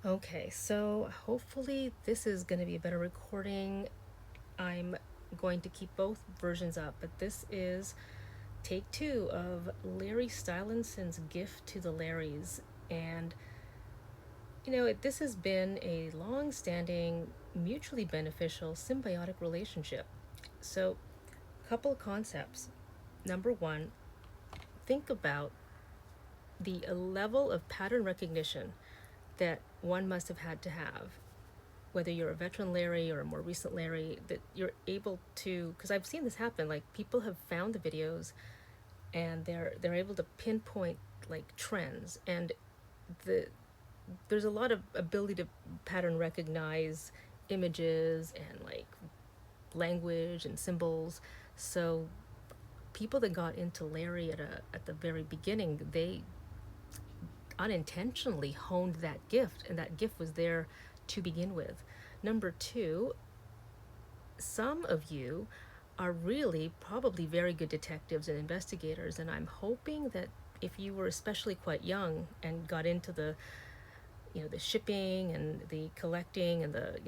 Okay, so hopefully this is going to be a better recording. I'm going to keep both versions up, but this is take two of Larry Stylinson's gift to the Larrys. And, this has been a long standing, mutually beneficial, symbiotic relationship. So, a couple of concepts. Number one, think about the level of pattern recognition that one must have had to have, whether you're a veteran Larry or a more recent Larry, that you're able to, because I've seen this happen, like people have found the videos and they're able to pinpoint like trends, and the there's a lot of ability to pattern recognize images and like language and symbols. So people that got into Larry at the very beginning, they unintentionally honed that gift, and that gift was there to begin with. Number two, some of you are really probably very good detectives and investigators, and I'm hoping that if you were especially quite young and got into the shipping and the collecting and the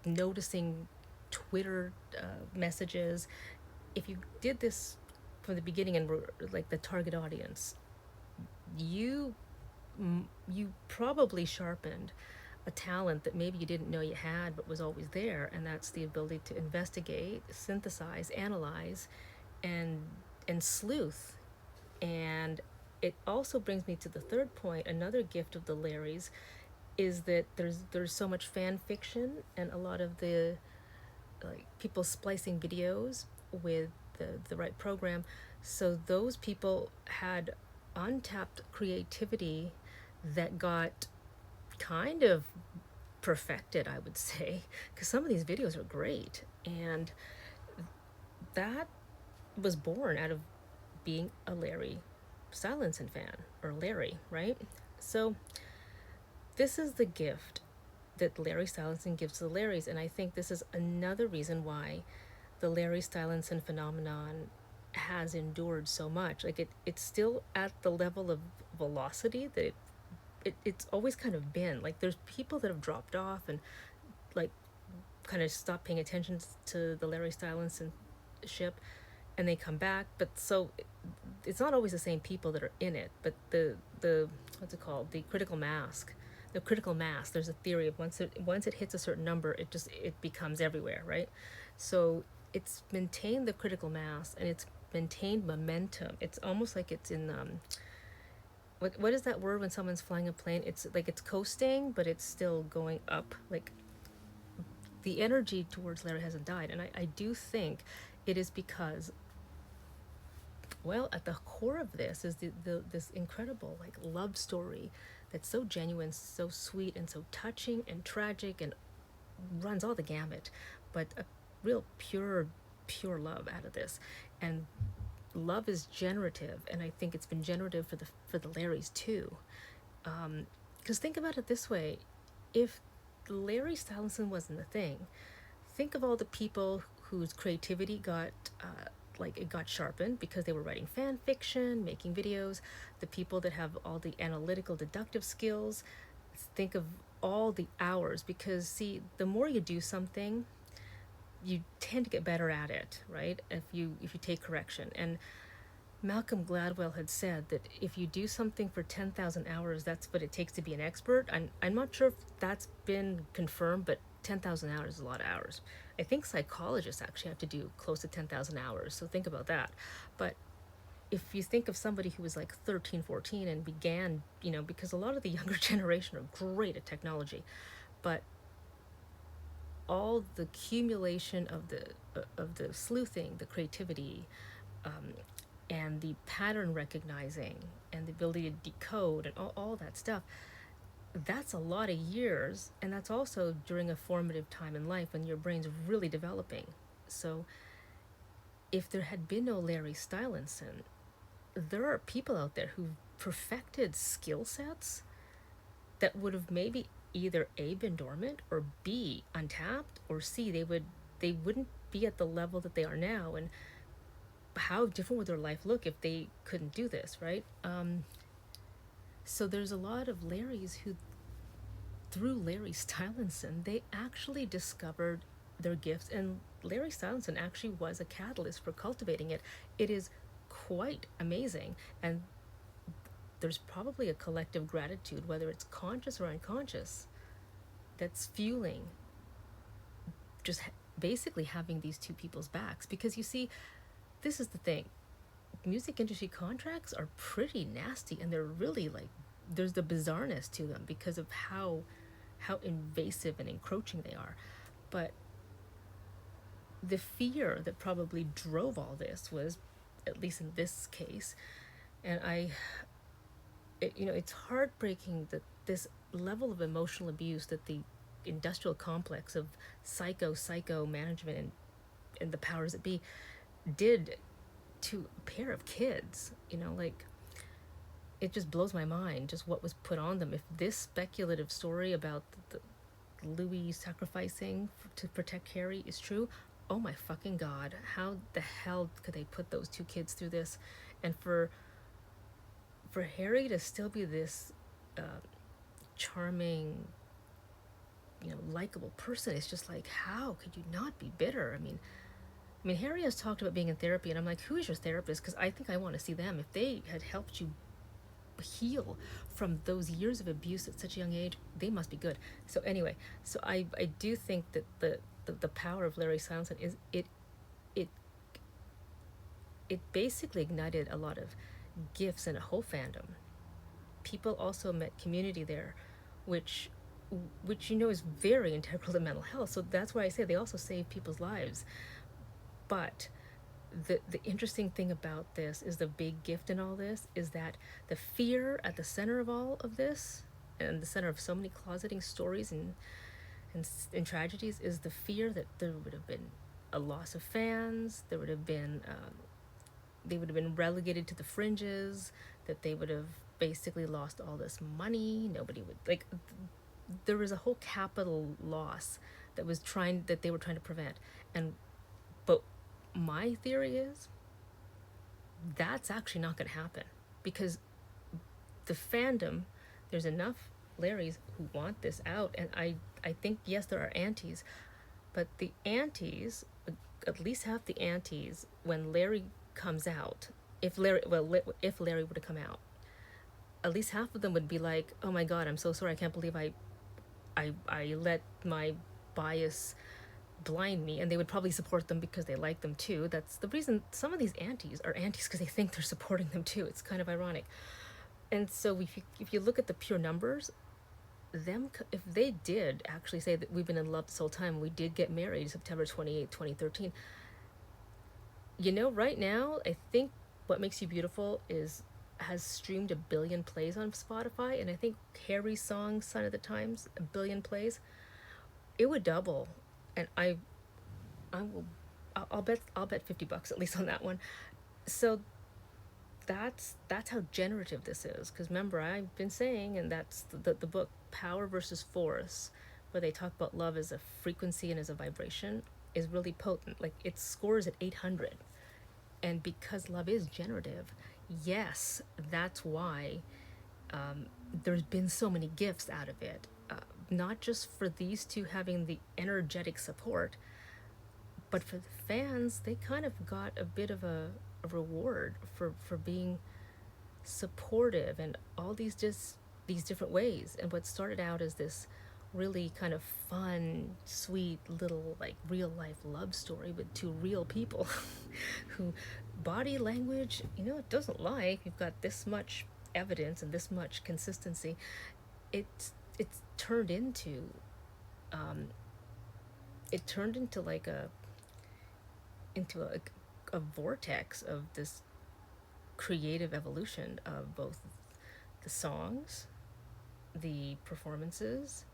noticing Twitter messages, if you did this from the beginning and were like the target audience, you you probably sharpened a talent that maybe you didn't know you had but was always there, and that's the ability to investigate, synthesize, analyze, and sleuth. And it also brings me to the third point. Another gift of the Larrys is that there's so much fan fiction and a lot of the like people splicing videos with the right program. So those people had untapped creativity that got kind of perfected, I would say, because some of these videos are great. And that was born out of being a Larry Stylinson fan, or Larry, right? So this is the gift that Larry Stylinson gives to the Larrys, and I think this is another reason why the Larry Stylinson phenomenon has endured so much. Like it's still at the level of velocity that it's always kind of been. Like there's people that have dropped off and like kind of stopped paying attention to the Larry Stylinson ship, and they come back. But so it's not always the same people that are in it. But the what's it called? The critical mass. There's a theory of once it hits a certain number, it becomes everywhere, right? So it's maintained the critical mass and it's maintained momentum. It's almost like it's in what is that word when someone's flying a plane? It's like it's coasting, but it's still going up. Like the energy towards Larry hasn't died, and I do think it is because, well, at the core of this is this incredible like love story that's so genuine, so sweet, and so touching and tragic, and runs all the gamut, but a real pure love out of this. And love is generative, and I think it's been generative for the Larrys too. Because think about it this way: if Larry Stylinson wasn't a thing, think of all the people whose creativity got like it got sharpened because they were writing fan fiction, making videos, the people that have all the analytical deductive skills. Think of all the hours, because see, the more you do something, you tend to get better at it, right? If you take correction. And Malcolm Gladwell had said that if you do something for 10,000 hours, that's what it takes to be an expert. I'm not sure if that's been confirmed, but 10,000 hours is a lot of hours. I think psychologists actually have to do close to 10,000 hours, so think about that. But if you think of somebody who was like 13, 14 and began, because a lot of the younger generation are great at technology, but all the accumulation of the sleuthing, the creativity, um, and the pattern recognizing and the ability to decode and all that stuff, that's a lot of years, and that's also during a formative time in life when your brain's really developing. So if there had been no Larry Stylinson, there are people out there who've perfected skill sets that would have maybe either A, been dormant, or B, untapped, or C, they wouldn't be at the level that they are now. And how different would their life look if they couldn't do this, right? So there's a lot of Larrys who through Larry Stylinson, they actually discovered their gifts, and Larry Stylinson actually was a catalyst for cultivating it. It is quite amazing, and there's probably a collective gratitude, whether it's conscious or unconscious, that's fueling just basically having these two people's backs. Because you see, this is the thing, music industry contracts are pretty nasty, and they're really like, there's the bizarreness to them because of how invasive and encroaching they are. But the fear that probably drove all this was, at least in this case, and it's heartbreaking that this level of emotional abuse that the industrial complex of psycho management and the powers that be did to a pair of kids, like, it just blows my mind just what was put on them. If this speculative story about the Louis sacrificing to protect Harry is true, oh my fucking god, how the hell could they put those two kids through this? And for Harry to still be this uh, charming, likable person, it's just like, how could you not be bitter? I mean, Harry has talked about being in therapy, and I'm like, who is your therapist? Because I think I want to see them. If they had helped you heal from those years of abuse at such a young age, they must be good. So anyway, so I do think that the power of Larry Stylinson is it it basically ignited a lot of gifts and a whole fandom. People also met community there, which is very integral to mental health. So that's why I say they also save people's lives. But the interesting thing about this is, the big gift in all this is that the fear at the center of all of this, and the center of so many closeting stories and tragedies, is the fear that there would have been a loss of fans. There would have been they would have been relegated to the fringes. That they would have basically lost all this money. Nobody would like. There was a whole capital loss that they were trying to prevent. And but my theory is that's actually not going to happen, because the fandom, there's enough Larrys who want this out, and I think, yes, there are antis, but the antis, at least half the antis, when Larry comes out, if Larry were to come out, at least half of them would be like, oh my god, I'm so sorry, I can't believe I let my bias blind me. And they would probably support them because they like them too. That's the reason some of these antis are antis, because they think they're supporting them too. It's kind of ironic. And so if you look at the pure numbers, them, if they did actually say that we've been in love this whole time, we did get married September 28, 2013, right now, I think What Makes You Beautiful has streamed 1 billion plays on Spotify, and I think Harry's song Sign of the Times, 1 billion plays. It would double, and I will, I'll bet $50 at least on that one. So that's how generative this is. Because remember, I've been saying, and that's the book Power versus Force, where they talk about love as a frequency and as a vibration, is really potent. Like, it scores at 800, and because love is generative, yes, that's why there's been so many gifts out of it. Not just for these two having the energetic support, but for the fans, they kind of got a bit of a reward for being supportive, and all these different ways. And what started out as this really kind of fun, sweet little, like, real life love story with two real people who body language, it doesn't lie. You've got this much evidence and this much consistency. It's turned into like a vortex of this creative evolution of both the songs, the performances,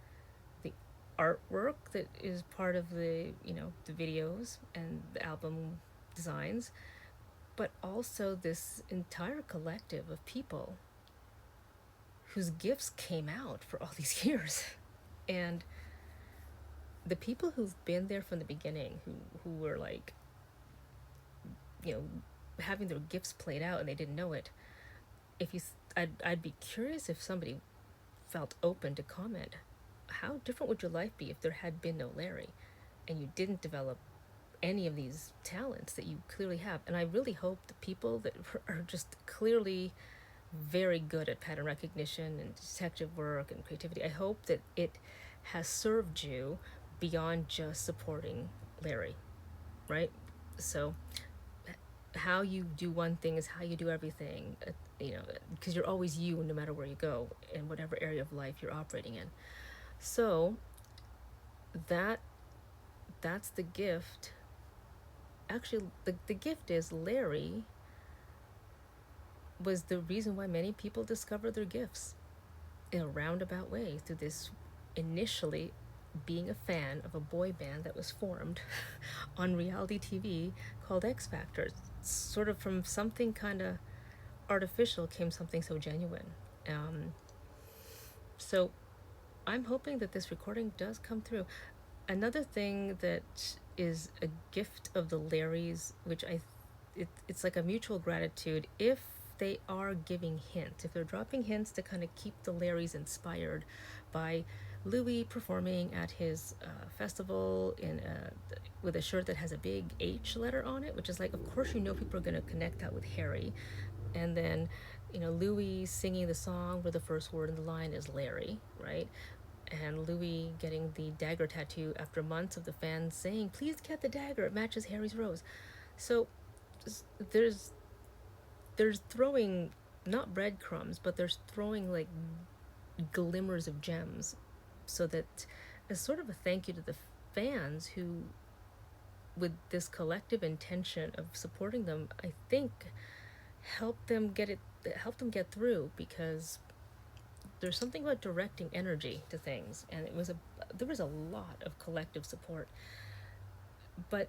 the artwork that is part of the the videos and the album designs, but also this entire collective of people whose gifts came out for all these years. And the people who've been there from the beginning, who were like, having their gifts played out and they didn't know it. I'd be curious if somebody felt open to comment how different would your life be if there had been no Larry and you didn't develop any of these talents that you clearly have? And I really hope the people that are just clearly very good at pattern recognition and detective work and creativity, I hope that it has served you beyond just supporting Larry, right? So how you do one thing is how you do everything, you know, because you're always you no matter where you go in whatever area of life you're operating in. So that that's the gift. Actually, the gift is Larry was the reason why many people discover their gifts in a roundabout way through this initially being a fan of a boy band that was formed on reality TV called X Factor. Sort of from something kind of artificial came something so genuine. Um, so I'm hoping that this recording does come through. Another thing that is a gift of the Larrys, which it's like a mutual gratitude if they are giving hints, if they're dropping hints to kind of keep the Larrys inspired by Louis performing at his festival with a shirt that has a big H letter on it, which is like, of course, you know, people are going to connect that with Harry. And then, you know, Louis singing the song where the first word in the line is Larry, right? And Louis getting the dagger tattoo after months of the fans saying, "Please get the dagger; it matches Harry's rose." So there's there's throwing not breadcrumbs, but there's throwing like glimmers of gems, so that as sort of a thank you to the fans who, with this collective intention of supporting them, I think help them get through, because there's something about directing energy to things, and there was a lot of collective support. But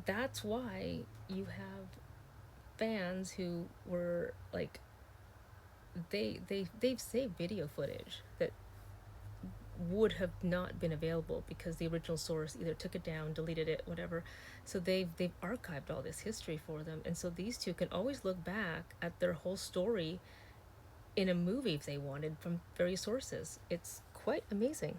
that's why you have fans who were like, they've saved video footage that would have not been available because the original source either took it down, deleted it, whatever. So they've archived all this history for them, and so these two can always look back at their whole story in a movie if they wanted from various sources. It's quite amazing.